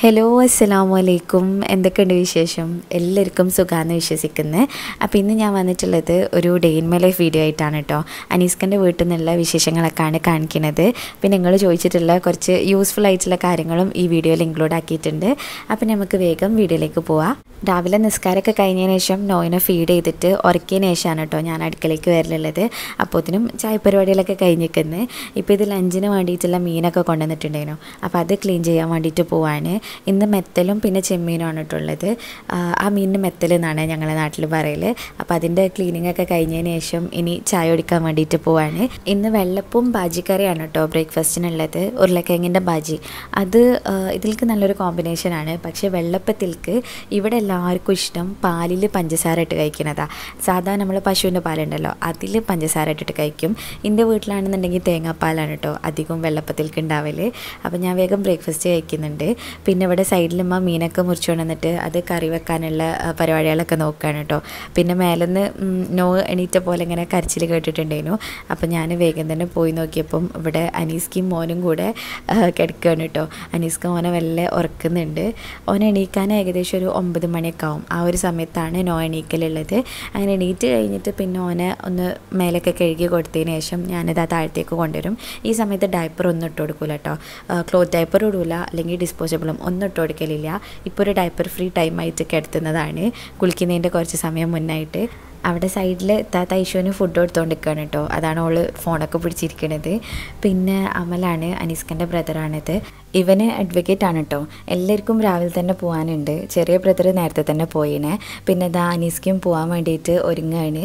Hello അസ്സലാമു അലൈക്കും. എന്തൊക്കെയുണ്ട് വിശേഷം? എല്ലാവർക്കും സുഖാന്ന് വിശ്വസിക്കുന്നത്. അപ്പോൾ ഇന്ന് ഞാൻ വന്നിട്ടുള്ളത് ഒരു day in my life video ആയിട്ടാണ് കേട്ടോ. അനീസ്കൻ്റെ വീട്ടിൽ നിന്നുള്ള വിശേഷങ്ങളൊക്കെയാണ് കാണിക്കുന്നത്. പിന്നെ നിങ്ങൾ ചോദിച്ചിട്ടുള്ള കുറച്ച് യൂസ്ഫുൾ ആയിട്ടുള്ള കാര്യങ്ങളും ഈ വീഡിയോയിൽ ഇൻക്ലൂഡ് ആക്കിയിട്ടുണ്ട്. അപ്പോൾ നമുക്ക് വേഗം വീഡിയോയിലേക്ക് പോവാം. രാവിലെ നിസ്കാരമൊക്കെ കഴിഞ്ഞതിന് ശേഷം നോയിനെ ഫീഡ് ചെയ്തിട്ട് ഉറക്കിയതിന് ശേഷമാണ് കേട്ടോ ഞാൻ അടുക്കളയ്ക്ക് വരലുള്ളത്. അപ്പോഴത്തേനും ചായ പരിപാടികളൊക്കെ കഴിഞ്ഞിരിക്കുന്നത്. ഇപ്പോൾ ഇത് ലഞ്ചിന് വേണ്ടിയിട്ടുള്ള മീനൊക്കെ കൊണ്ടുവന്നിട്ടുണ്ടായിരുന്നു. അപ്പോൾ അത് ക്ലീൻ ചെയ്യാൻ വേണ്ടിയിട്ട് പോവാണ്. ഇന്ന് മെത്തലും പിന്നെ ചെമ്മീനുമാണ് കേട്ടുള്ളത്. ആ മീനിന് മെത്തൽ എന്നാണ് ഞങ്ങളുടെ നാട്ടിൽ പറയൽ. അപ്പോൾ അതിൻ്റെ ക്ലീനിങ് ഒക്കെ കഴിഞ്ഞതിന് ശേഷം ഇനി ചായ കുടിക്കാൻ വേണ്ടിയിട്ട് പോവാണ്. ഇന്ന് വെള്ളപ്പവും ബാജിക്കറിയാണ് കേട്ടോ ബ്രേക്ക്ഫാസ്റ്റിനുള്ളത്. ഉരുളക്കിഴങ്ങിൻ്റെ ബാജി അത് ഇതിലേക്ക് നല്ലൊരു കോമ്പിനേഷനാണ്. പക്ഷേ വെള്ളപ്പത്തിലേക്ക് ഇവിടെ എല്ലാവർക്കും ഇഷ്ടം പാലിൽ പഞ്ചസാര ഇട്ട് കഴിക്കുന്നതാണ്. സാധാരണ നമ്മൾ പശുവിൻ്റെ പാലുണ്ടല്ലോ അതിൽ പഞ്ചസാര ഇട്ടിട്ട് കഴിക്കും. എൻ്റെ വീട്ടിലാണെന്നുണ്ടെങ്കിൽ തേങ്ങാപ്പാലാണ് കേട്ടോ അധികം വെള്ളപ്പത്തിലേക്ക് ഉണ്ടാവൽ. അപ്പോൾ ഞാൻ വേഗം ബ്രേക്ക്ഫാസ്റ്റ് കഴിക്കുന്നുണ്ട്. പിന്നെ ഇവിടെ സൈഡിലുമ്മ മീനൊക്കെ മുറിച്ച് കൊണ്ടുവന്നിട്ട് അത് കറി വെക്കാനുള്ള പരിപാടികളൊക്കെ നോക്കുകയാണ് കേട്ടോ. പിന്നെ മേലെന്ന് നോ എണീറ്റ പോലെ ഇങ്ങനെ കരച്ചിൽ കേട്ടിട്ടുണ്ടായിരുന്നു. അപ്പോൾ ഞാൻ വേഗം തന്നെ പോയി നോക്കിയപ്പം ഇവിടെ അനീസ്ക്കും മോനും കൂടെ കിടക്കുകയാണ് കേട്ടോ. അനീസ്ക മോനെ വല്ല ഉറക്കുന്നുണ്ട്. ഓൻ എണീക്കാൻ ഏകദേശം ഒരു 9 മണിയൊക്കെ ആവും. ആ ഒരു സമയത്താണ് നോ എണീക്കലുള്ളത്. അങ്ങനെ എണീറ്റ് കഴിഞ്ഞിട്ട് പിന്നെ ഓനെ ഒന്ന് മേലൊക്കെ കഴുകി കൊടുത്തതിന് ശേഷം ഞാനിത് ആ താഴത്തേക്ക് കൊണ്ടുവരും. ഈ സമയത്ത് ഡയപ്പർ ഒന്നും ഇട്ട് കൊടുക്കില്ല കേട്ടോ. ക്ലോത്ത് ഡയപ്പർ ഇടില്ല, അല്ലെങ്കിൽ ഡിസ്പോസിബിളും ഒന്നും ഇട്ട് കൊടുക്കലില്ല. ഇപ്പോൾ ഒരു ഡയപ്പർ ഫ്രീ ടൈമായിട്ട് കിടത്തുന്നതാണ് കുളിക്കുന്നതിൻ്റെ കുറച്ച് സമയം മുന്നായിട്ട്. അവിടെ സൈഡിൽ തൈശുവിന് ഫുഡ് കൊടുത്തുകൊണ്ടിരിക്കുകയാണ് കേട്ടോ. അതാണ് ഓള് ഫോണൊക്കെ പിടിച്ചിരിക്കണത്. പിന്നെ അമലാണ് അനീസ്കൻ്റെ ബ്രദറാണിത്. ഇവന് അഡ്വക്കേറ്റ് ആണ് കേട്ടോ. എല്ലാവർക്കും രാവിലെ തന്നെ പോകാനുണ്ട്. ചെറിയ ബ്രദർ നേരത്തെ തന്നെ പോയിനെ. പിന്നെ ഇതാ അനീസ്ക്കും പോകാൻ വേണ്ടിയിട്ട് ഒരുങ്ങാണ്.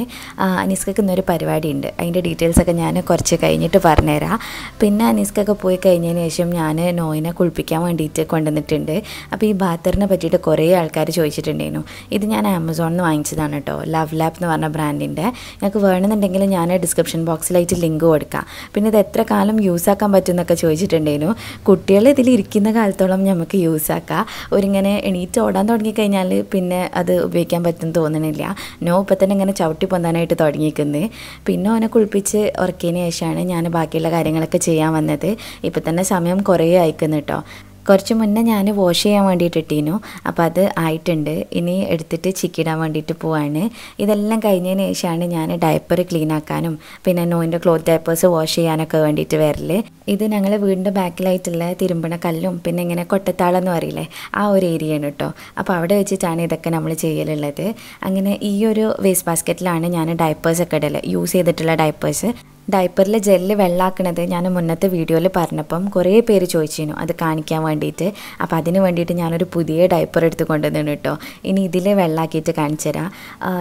അനീസ്ക്കൊക്കെ ഇന്നൊരു പരിപാടി ഉണ്ട്. അതിൻ്റെ ഡീറ്റെയിൽസൊക്കെ ഞാൻ കുറച്ച് കഴിഞ്ഞിട്ട് പറഞ്ഞുതരാം. പിന്നെ അനീസ്ക്കൊക്കെ പോയി കഴിഞ്ഞതിന് ശേഷം ഞാൻ നോയിനെ കുളിപ്പിക്കാൻ വേണ്ടിയിട്ട് കൊണ്ടുവന്നിട്ടുണ്ട്. അപ്പോൾ ഈ ബാത്തറിനെ പറ്റിയിട്ട് കുറേ ആൾക്കാർ ചോദിച്ചിട്ടുണ്ടായിരുന്നു. ഇത് ഞാൻ ആമസോണിൽ നിന്ന് വാങ്ങിച്ചതാണ് കേട്ടോ. ലവ് ലാപ്പ് എന്ന് പറഞ്ഞ ബ്രാൻഡിൻ്റെ. നിങ്ങൾക്ക് വേണമെന്നുണ്ടെങ്കിൽ ഞാൻ ഡിസ്ക്രിപ്ഷൻ ബോക്സിലായിട്ട് ലിങ്ക് കൊടുക്കാം. പിന്നെ ഇത് എത്ര കാലം യൂസ് ആക്കാൻ പറ്റും എന്നൊക്കെ ചോദിച്ചിട്ടുണ്ടായിരുന്നു. കുട്ടികൾ ഇതിലിരിക്കുന്ന കാലത്തോളം നമുക്ക് യൂസാക്കാം. ഒരിങ്ങനെ എണീറ്റ് ഓടാൻ തുടങ്ങിക്കഴിഞ്ഞാൽ പിന്നെ അത് ഉപയോഗിക്കാൻ പറ്റുമെന്ന് തോന്നണില്ല. നോ ഇപ്പം തന്നെ ഇങ്ങനെ ചവിട്ടി പൊന്താനായിട്ട് തുടങ്ങിയിരിക്കുന്നത്. പിന്നെ ഓനെ കുളിപ്പിച്ച് ഉറക്കിയതിന് ശേഷമാണ് ഞാൻ ബാക്കിയുള്ള കാര്യങ്ങളൊക്കെ ചെയ്യാൻ വന്നത്. ഇപ്പം തന്നെ സമയം കുറേ അയക്കുന്നു കേട്ടോ. കുറച്ച് മുന്നേ ഞാൻ വാഷ് ചെയ്യാൻ വേണ്ടിയിട്ട് ഇട്ടിരുന്നു. അപ്പോൾ അത് ആയിട്ടുണ്ട്. ഇനി എടുത്തിട്ട് ചിക്കിടാൻ വേണ്ടിയിട്ട് പോവാണ്. ഇതെല്ലാം കഴിഞ്ഞതിന് ശേഷമാണ് ഞാൻ ഡയപ്പർ ക്ലീൻ ആക്കാനും പിന്നെ നോയിൻ്റെ ക്ലോത്ത് ഡയപ്പേഴ്സ് വാഷ് ചെയ്യാനൊക്കെ വേണ്ടിയിട്ട് വരൽ. ഇത് ഞങ്ങൾ വീടിൻ്റെ ബാക്കിലായിട്ടുള്ള തിരുമ്പണ കല്ലും പിന്നെ ഇങ്ങനെ കൊട്ടത്താളം എന്ന് പറയില്ലേ ആ ഒരു ഏരിയയാണ് കേട്ടോ. അപ്പോൾ അവിടെ വെച്ചിട്ടാണ് ഇതൊക്കെ നമ്മൾ ചെയ്യലുള്ളത്. അങ്ങനെ ഈ ഒരു വേസ്റ്റ് ബാസ്ക്കറ്റിലാണ് ഞാൻ ഡയപ്പേഴ്സൊക്കെ ഇടൽ. യൂസ് ചെയ്തിട്ടുള്ള ഡയപ്പേഴ്സ്. ഡയപ്പറിൽ ജെല്ല് വെള്ളാക്കണത് ഞാൻ മുന്നത്തെ വീഡിയോയിൽ പറഞ്ഞപ്പം കുറേ പേര് ചോദിച്ചിരുന്നു അത് കാണിക്കാൻ വേണ്ടിയിട്ട്. അപ്പോൾ അതിന് വേണ്ടിയിട്ട് ഞാനൊരു പുതിയ ഡയപ്പർ എടുത്ത് കൊണ്ടുവന്നു കേട്ടോ. ഇനി ഇതിൽ വെള്ളാക്കിയിട്ട് കാണിച്ചു തരാം.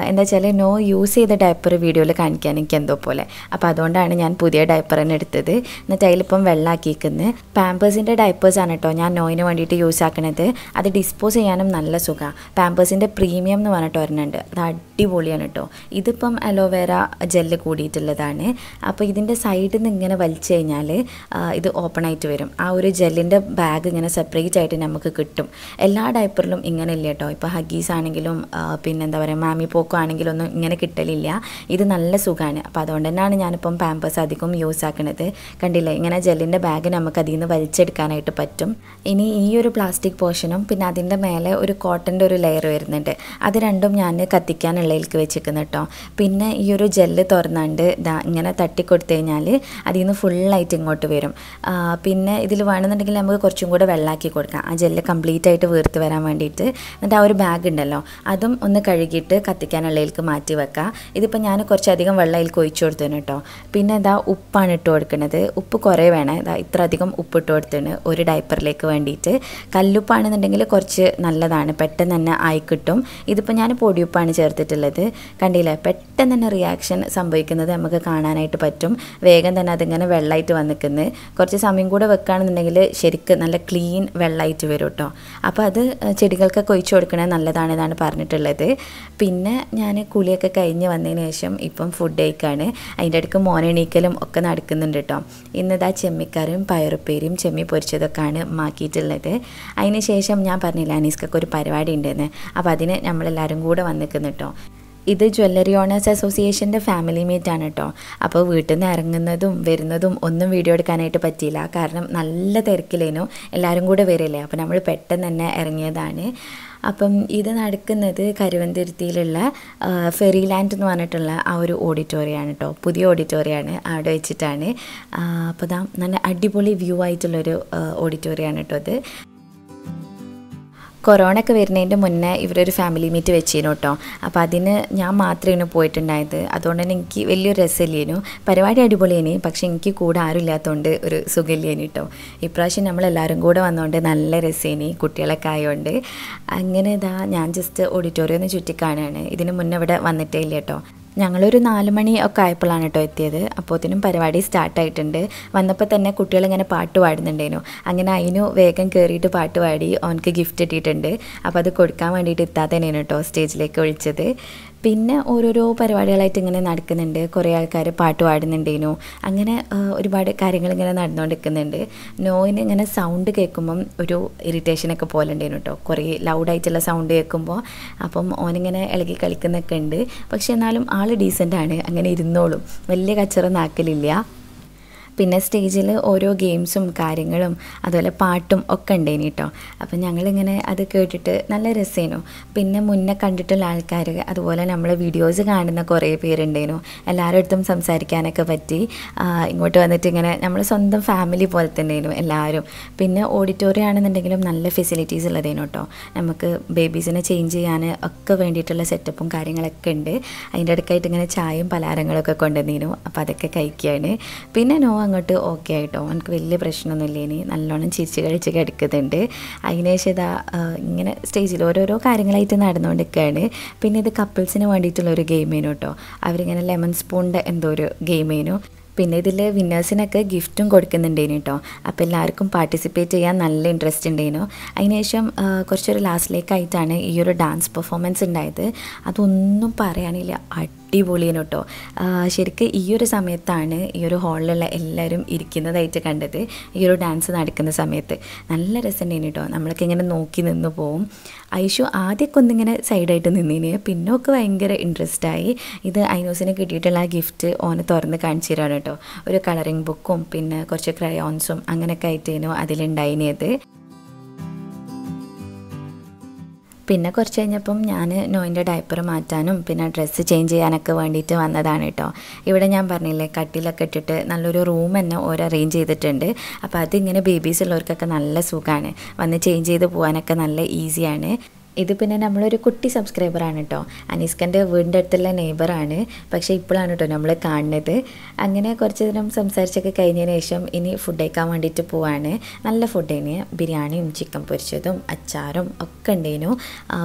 എന്താ വെച്ചാൽ നോ യൂസ് ചെയ്ത ഡയപ്പർ വീഡിയോയിൽ കാണിക്കാൻ എനിക്ക് എന്തോ പോലെ. അപ്പോൾ അതുകൊണ്ടാണ് ഞാൻ പുതിയ ഡയപ്പർ തന്നെ എടുത്തത്. എന്നിട്ട് അതിലിപ്പം വെള്ളാക്കിയിരിക്കുന്നത് പാമ്പേഴ്സിൻ്റെ ഡയപ്പേഴ്സാണ് കേട്ടോ ഞാൻ നോയിന് വേണ്ടിയിട്ട് യൂസ് ആക്കണത്. അത് ഡിസ്പോസ് ചെയ്യാനും നല്ല സുഖമാണ്. പാമ്പേഴ്സിൻ്റെ പ്രീമിയം എന്ന് പറഞ്ഞിട്ട് ഒരെണ്ണുണ്ട്. അത് അടിപൊളിയാണ് കേട്ടോ. ഇതിപ്പം അലോവേര ജെല്ല് കൂടിയിട്ടുള്ളതാണ്. അപ്പോൾ ഇതിൻ്റെ സൈഡിൽ നിന്ന് ഇങ്ങനെ വലിച്ചു കഴിഞ്ഞാൽ ഇത് ഓപ്പൺ ആയിട്ട് വരും. ആ ഒരു ജെല്ലിൻ്റെ ബാഗ് ഇങ്ങനെ സെപ്പറേറ്റ് ആയിട്ട് നമുക്ക് കിട്ടും. എല്ലാ ഡയപ്പറിലും ഇങ്ങനെ ഇല്ല കേട്ടോ. ഇപ്പോൾ ഹഗീസ് ആണെങ്കിലും പിന്നെ എന്താ പറയുക മാമി പോക്കോ ആണെങ്കിലും ഒന്നും ഇങ്ങനെ കിട്ടലില്ല. ഇത് നല്ല സുഖമാണ്. അപ്പോൾ അതുകൊണ്ട് തന്നെയാണ് ഞാനിപ്പം പാമ്പേഴ്സ് അധികം യൂസ് ആക്കുന്നത്. കണ്ടില്ലേ ഇങ്ങനെ ജെല്ലിൻ്റെ ബാഗ് നമുക്ക് അതിൽ നിന്ന് വലിച്ചെടുക്കാനായിട്ട് പറ്റും. ഇനി ഈ ഒരു പ്ലാസ്റ്റിക് പോർഷനും പിന്നെ അതിൻ്റെ മേലെ ഒരു കോട്ടൻ്റെ ഒരു ലെയർ വരുന്നുണ്ട്. അത് രണ്ടും ഞാൻ കത്തിക്കാനുള്ളതിലേക്ക് വെച്ചിരിക്കുന്നു കേട്ടോ. പിന്നെ ഈ ഒരു ജെല്ല് തുറന്നാണ്ട് ഇങ്ങനെ കൊടുത്തു കഴിഞ്ഞാൽ അതിൽ നിന്ന് ഫുള്ളായിട്ട് ഇങ്ങോട്ട് വരും. പിന്നെ ഇതിൽ വേണമെന്നുണ്ടെങ്കിൽ നമുക്ക് കുറച്ചും കൂടെ വെള്ളാക്കി കൊടുക്കാം ആ ജെല്ല് കംപ്ലീറ്റ് ആയിട്ട് വീർത്ത് വരാൻ വേണ്ടിയിട്ട്. എന്നിട്ട് ആ ഒരു ബാഗ് ഉണ്ടല്ലോ അതും ഒന്ന് കഴുകിയിട്ട് കത്തിക്കാനുള്ളതിലേക്ക് മാറ്റി വെക്കാം. ഇതിപ്പോൾ ഞാൻ കുറച്ചധികം വെള്ളം അതിലേക്ക് ഒഴിച്ചു കൊടുത്തേന് കേട്ടോ. പിന്നെ ഇതാ ഉപ്പാണ് ഇട്ട് കൊടുക്കുന്നത്. ഉപ്പ് കുറേ വേണം. ഇതാ ഇത്ര അധികം ഉപ്പ് ഇട്ട് കൊടുത്തേന് ഒരു ഡയപ്പറിലേക്ക് വേണ്ടിയിട്ട്. കല്ലുപ്പാണെന്നുണ്ടെങ്കിൽ കുറച്ച് നല്ലതാണ്, പെട്ടെന്ന് തന്നെ ആയി കിട്ടും. ഇതിപ്പോൾ ഞാൻ പൊടിയുപ്പാണ് ചേർത്തിട്ടുള്ളത്. കണ്ടില്ലേ പെട്ടെന്ന് തന്നെ റിയാക്ഷൻ സംഭവിക്കുന്നത് നമുക്ക് കാണാനായിട്ട് പറ്റും. വേഗം തന്നെ അതിങ്ങനെ വെള്ളമായിട്ട് വന്നിക്കുന്നത്. കുറച്ച് സമയം കൂടെ വെക്കുകയാണെന്നുണ്ടെങ്കിൽ ശരിക്കും നല്ല ക്ലീൻ വെള്ളമായിട്ട് വരും കേട്ടോ. അപ്പോൾ അത് ചെടികൾക്കൊക്കെ ഒഴിച്ചു കൊടുക്കണത് നല്ലതാണെന്നാണ് പറഞ്ഞിട്ടുള്ളത്. പിന്നെ ഞാൻ കുളിയൊക്കെ കഴിഞ്ഞ് വന്നതിന് ശേഷം ഇപ്പം ഫുഡ് കഴിക്കുകയാണ്. അതിൻ്റെ ഇടയ്ക്ക് മോനെണീക്കലും ഒക്കെ നടക്കുന്നുണ്ട് കേട്ടോ. ഇന്നിതാ ചെമ്മിക്കറിയും പയറുപ്പേരിയും ചെമ്മി പൊരിച്ചതൊക്കെയാണ് മാക്കിയിട്ടുള്ളത്. അതിന് ശേഷം ഞാൻ പറഞ്ഞില്ല അനീസ്ക്കൊക്കെ ഒരു പരിപാടി ഉണ്ടെന്ന്. അപ്പോൾ അതിന് നമ്മളെല്ലാവരും കൂടെ വന്നിക്കുന്നു കേട്ടോ. ഇത് ജ്വല്ലറി ഓണേഴ്സ് അസോസിയേഷൻ്റെ ഫാമിലി മീറ്റാണ് കേട്ടോ. അപ്പോൾ വീട്ടിൽ നിന്ന് ഇറങ്ങുന്നതും വരുന്നതും ഒന്നും വീഡിയോ എടുക്കാനായിട്ട് പറ്റിയില്ല. കാരണം നല്ല തിരക്കിലേനു, എല്ലാവരും കൂടെ വരില്ലേ. അപ്പോൾ നമ്മൾ പെട്ടെന്ന് തന്നെ ഇറങ്ങിയതാണ്. അപ്പം ഇത് നടക്കുന്നത് കരുവന്തുരുത്തിയിലുള്ള ഫെറി ലാൻഡ് എന്ന് പറഞ്ഞിട്ടുള്ള ആ ഒരു ഓഡിറ്റോറിയമാണ് കേട്ടോ. പുതിയ ഓഡിറ്റോറിയമാണ്, അവിടെ വെച്ചിട്ടാണ്. അപ്പോൾ നല്ല അടിപൊളി വ്യൂ ആയിട്ടുള്ളൊരു ഓഡിറ്റോറിയമാണ് കേട്ടോ അത്. കൊറോണ ഒക്കെ വരുന്നതിൻ്റെ മുന്നേ ഇവരൊരു ഫാമിലി മീറ്റ് വെച്ചിരുന്നു കേട്ടോ. അപ്പോൾ അതിന് ഞാൻ മാത്രമേ പോയിട്ടുണ്ടായത്. അതുകൊണ്ട് തന്നെ എനിക്ക് വലിയൊരു രസമില്ലേനു. പരിപാടി അടിപൊളിയേനി, പക്ഷേ എനിക്ക് കൂടെ ആരും ഇല്ലാത്തതുകൊണ്ട് ഒരു സുഖമില്ലേനി കേട്ടോ. ഇപ്രാവശ്യം നമ്മളെല്ലാവരും കൂടെ വന്നുകൊണ്ട് നല്ല രസേനി, കുട്ടികളൊക്കെ ആയതുകൊണ്ട്. അങ്ങനെ ഞാൻ ജസ്റ്റ് ഓഡിറ്റോറിയം ഒന്ന് ചുറ്റിക്കാണാണ്. ഇതിന് മുന്നേ ഇവിടെ വന്നിട്ടേ ഇല്ല കേട്ടോ. ഞങ്ങളൊരു 4 മണി ഒക്കെ ആയപ്പോഴാണ് കേട്ടോ എത്തിയത്. അപ്പോഴത്തേനും പരിപാടി സ്റ്റാർട്ടായിട്ടുണ്ട്. വന്നപ്പോൾ തന്നെ കുട്ടികളിങ്ങനെ പാട്ട് പാടുന്നുണ്ടേനു. അങ്ങനെ അതിനു വേഗം കയറിയിട്ട് പാട്ട് പാടി അവനക്ക് ഗിഫ്റ്റ് ഇട്ടിട്ടുണ്ട്. അപ്പോൾ അത് കൊടുക്കാൻ വേണ്ടിയിട്ട് ഇത്താത്തന്നെയാണ് കേട്ടോ സ്റ്റേജിലേക്ക് വിളിച്ചത്. പിന്നെ ഓരോരോ പരിപാടികളായിട്ട് ഇങ്ങനെ നടക്കുന്നുണ്ട്. കുറേ ആൾക്കാർ പാട്ട് പാടുന്നുണ്ടേനു. അങ്ങനെ ഒരുപാട് കാര്യങ്ങൾ ഇങ്ങനെ നടന്നുകൊണ്ടിരിക്കുന്നുണ്ട്. നോയിന് ഇങ്ങനെ സൗണ്ട് കേൾക്കുമ്പം ഒരു ഇറിറ്റേഷനൊക്കെ പോലെ ഉണ്ടേനു കേട്ടോ, കുറേ ലൗഡായിട്ടുള്ള സൗണ്ട് കേൾക്കുമ്പോൾ. അപ്പം ഓനിങ്ങനെ ഇളകി കളിക്കുന്നൊക്കെ ഉണ്ട്. പക്ഷെ എന്നാലും ആൾ ഡീസൻ്റാണ്, അങ്ങനെ ഇരുന്നോളും, വലിയ കച്ചറൊന്നും ആക്കലില്ല. പിന്നെ സ്റ്റേജിൽ ഓരോ ഗെയിംസും കാര്യങ്ങളും അതുപോലെ പാട്ടും ഒക്കെ ഉണ്ടേനി കേട്ടോ. അപ്പം ഞങ്ങളിങ്ങനെ അത് കേട്ടിട്ട് നല്ല രസേനു. പിന്നെ മുന്നേ കണ്ടിട്ടുള്ള ആൾക്കാർ, അതുപോലെ നമ്മളെ വീഡിയോസ് കാണുന്ന കുറേ പേരുണ്ടേനു. എല്ലാവരുടെ അടുത്തും സംസാരിക്കാനൊക്കെ പറ്റി. ഇങ്ങോട്ട് വന്നിട്ട് ഇങ്ങനെ നമ്മൾ സ്വന്തം ഫാമിലി പോലെ തന്നെയായിരുന്നു എല്ലാവരും. പിന്നെ ഓഡിറ്റോറിയം ആണെന്നുണ്ടെങ്കിലും നല്ല ഫെസിലിറ്റീസ് ഉള്ളതേനു കേട്ടോ. നമുക്ക് ബേബീസിനെ ചേഞ്ച് ചെയ്യാൻ ഒക്കെ വേണ്ടിയിട്ടുള്ള സെറ്റപ്പും കാര്യങ്ങളൊക്കെ ഉണ്ട്. അതിൻ്റെ ഇടയ്ക്കായിട്ട് ഇങ്ങനെ ചായയും പലഹാരങ്ങളൊക്കെ കൊണ്ടുവന്നീനു. അപ്പോൾ അതൊക്കെ കഴിക്കുകയാണ്. പിന്നെ അങ്ങോട്ട് ഓക്കെ ആയിട്ടോ, എനിക്ക് വലിയ പ്രശ്നമൊന്നുമില്ല. ഇനി നല്ലോണം ചിരിച്ച് കഴിച്ച് കിടക്കുന്നുണ്ട്. അതിനുശേഷം ഇങ്ങനെ സ്റ്റേജിൽ ഓരോരോ കാര്യങ്ങളായിട്ട് നടന്നുകൊണ്ടിരിക്കുകയാണ്. പിന്നെ ഇത് കപ്പിൾസിന് വേണ്ടിയിട്ടുള്ളൊരു ഗെയിമേനു കേട്ടോ. അവരിങ്ങനെ ലെമൺ സ്പൂണിൻ്റെ എന്തോ ഒരു ഗെയിമേനു. പിന്നെ ഇതിൽ വിന്നേഴ്സിനൊക്കെ ഗിഫ്റ്റും കൊടുക്കുന്നുണ്ടേനു കേട്ടോ. അപ്പോൾ എല്ലാവർക്കും പാർട്ടിസിപ്പേറ്റ് ചെയ്യാൻ നല്ല ഇൻട്രസ്റ്റ് ഉണ്ടേനു. അതിനുശേഷം കുറച്ചൊരു ലാസ്റ്റിലേക്കായിട്ടാണ് ഈ ഒരു ഡാൻസ് പെർഫോമൻസ് ഉണ്ടായത്. അതൊന്നും പറയാനില്ല, അടിപൊളിയേനു കേട്ടോ. ശരിക്കും ഈ ഒരു സമയത്താണ് ഈ ഒരു ഹാളിലുള്ള എല്ലാവരും ഇരിക്കുന്നതായിട്ട് കണ്ടത്. ഈ ഒരു ഡാൻസ് നടക്കുന്ന സമയത്ത് നല്ല രസമുണ്ടേനു കേട്ടോ. നമ്മളൊക്കെ ഇങ്ങനെ നോക്കി നിന്ന് പോവും. ഐഷു ആദ്യമൊക്കെ ഒന്നിങ്ങനെ സൈഡായിട്ട് നിന്നിന്, പിന്നെ ഒക്കെ ഭയങ്കര ഇൻട്രസ്റ്റായി. ഇത് ഐനൂസിന് കിട്ടിയിട്ടുള്ള ആ ഗിഫ്റ്റ് ഓനെ തുറന്ന് കാണിച്ചു തരാണ് കേട്ടോ. ഒരു കളറിങ് ബുക്കും പിന്നെ കുറച്ച് ക്രയോൺസും അങ്ങനെയൊക്കെ ആയിട്ടേനു അതിലുണ്ടായിനത്. പിന്നെ കുറച്ച് കഴിഞ്ഞപ്പം ഞാൻ നോയിൻ്റെ ഡയപ്പർ മാറ്റാനും പിന്നെ ഡ്രസ്സ് ചേഞ്ച് ചെയ്യാനൊക്കെ വേണ്ടിയിട്ട് വന്നതാണ് കേട്ടോ. ഇവിടെ ഞാൻ പറഞ്ഞില്ലേ കട്ടിലൊക്കെ ഇട്ടിട്ട് നല്ലൊരു റൂം തന്നെ ഓരോ അറേഞ്ച് ചെയ്തിട്ടുണ്ട്. അപ്പോൾ അതിങ്ങനെ ബേബീസ് ഉള്ളവർക്കൊക്കെ നല്ല സുഖമാണ്, വന്ന് ചേഞ്ച് ചെയ്ത് പോകാനൊക്കെ നല്ല ഈസിയാണ്. ഇത് പിന്നെ നമ്മളൊരു കുട്ടി സബ്സ്ക്രൈബറാണ് കേട്ടോ. അനീസ്കൻ്റെ വീടിൻ്റെ അടുത്തുള്ള നെയ്ബറാണ്. പക്ഷേ ഇപ്പോഴാണ് കേട്ടോ നമ്മൾ കാണുന്നത്. അങ്ങനെ കുറച്ച് നേരം സംസാരിച്ചൊക്കെ കഴിഞ്ഞതിന് ശേഷം ഇനി ഫുഡ് കഴിക്കാൻ വേണ്ടിയിട്ട് പോവാണ്. നല്ല ഫുഡേന്, ബിരിയാണിയും ചിക്കൻ പൊരിച്ചതും അച്ചാറും ഒക്കെ ഉണ്ടേനു.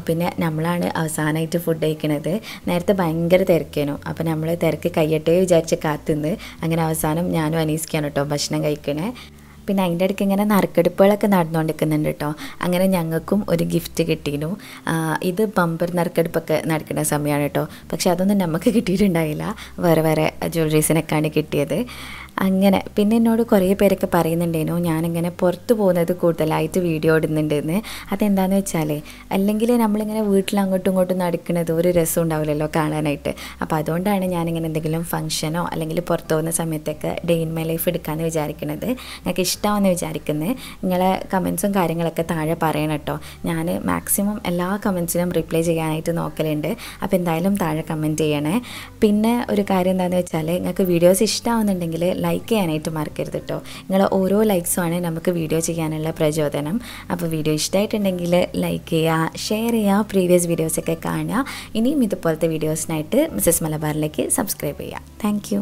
പിന്നെ നമ്മളാണ് അവസാനമായിട്ട് ഫുഡ് കഴിക്കണത്. നേരത്തെ ഭയങ്കര തിരക്കേനു. അപ്പോൾ നമ്മൾ തിരക്ക് കഴിയട്ടെ വിചാരിച്ച് കാത്തുനിന്ന് അങ്ങനെ അവസാനം ഞാനും അനീസ്ക്കാണ് കേട്ടോ ഭക്ഷണം കഴിക്കണേ. പിന്നെ അതിൻ്റെ ഇടയ്ക്ക് ഇങ്ങനെ നറുക്കെടുപ്പുകളൊക്കെ നടന്നുകൊണ്ടിരിക്കുന്നുണ്ട് കേട്ടോ. അങ്ങനെ ഞങ്ങൾക്കും ഒരു ഗിഫ്റ്റ് കിട്ടിയിരുന്നു. ഇത് ബമ്പർ നറുക്കെടുപ്പൊക്കെ നടക്കുന്ന സമയമാണ് കേട്ടോ. പക്ഷെ അതൊന്നും നമുക്ക് കിട്ടിയിട്ടുണ്ടായില്ല, വേറെ വേറെ ജ്വല്ലറീസിനൊക്കെയാണ് കിട്ടിയത്. അങ്ങനെ പിന്നെ എന്നോട് കുറേ പേരൊക്കെ പറയുന്നുണ്ടേനു ഞാനിങ്ങനെ പുറത്ത് പോകുന്നത് കൂടുതലായിട്ട് വീഡിയോ ഇടുന്നുണ്ടെന്ന്. അതെന്താണെന്ന് വെച്ചാൽ അല്ലെങ്കിൽ നമ്മളിങ്ങനെ വീട്ടിൽ അങ്ങോട്ടും ഇങ്ങോട്ടും നടക്കുന്നത് ഒരു രസം ഉണ്ടാവില്ലല്ലോ കാണാനായിട്ട്. അപ്പോൾ അതുകൊണ്ടാണ് ഞാനിങ്ങനെ എന്തെങ്കിലും ഫംഗ്ഷനോ അല്ലെങ്കിൽ പുറത്ത് പോകുന്ന സമയത്തൊക്കെ ഡേ ഇൻ മൈ ലൈഫ് എടുക്കാമെന്ന് വിചാരിക്കുന്നത്. നിങ്ങൾക്ക് ഇഷ്ടമാണെന്ന് വിചാരിക്കുന്നത്. നിങ്ങളെ കമൻസും കാര്യങ്ങളൊക്കെ താഴെ പറയണം കേട്ടോ. ഞാൻ മാക്സിമം എല്ലാ കമൻസിനും റിപ്ലൈ ചെയ്യാനായിട്ട് നോക്കലുണ്ട്. അപ്പോൾ എന്തായാലും താഴെ കമൻറ്റ് ചെയ്യണേ. പിന്നെ ഒരു കാര്യം എന്താണെന്ന് വെച്ചാൽ നിങ്ങൾക്ക് വീഡിയോസ് ഇഷ്ടമാവുന്നുണ്ടെങ്കിൽ ലൈക്ക് ചെയ്യാനായിട്ട് മറക്കരുത് കേട്ടോ. നിങ്ങളെ ഓരോ ലൈക്സുമാണ് നമുക്ക് വീഡിയോ ചെയ്യാനുള്ള പ്രചോദനം. അപ്പോൾ വീഡിയോ ഇഷ്ടമായിട്ടുണ്ടെങ്കിൽ ലൈക്ക് ചെയ്യുക, ഷെയർ ചെയ്യുക, പ്രീവിയസ് വീഡിയോസൊക്കെ കാണുക. ഇനിയും ഇതുപോലത്തെ വീഡിയോസിനായിട്ട് മിസ്സസ് മലബാറിലേക്ക് സബ്സ്ക്രൈബ് ചെയ്യുക. താങ്ക്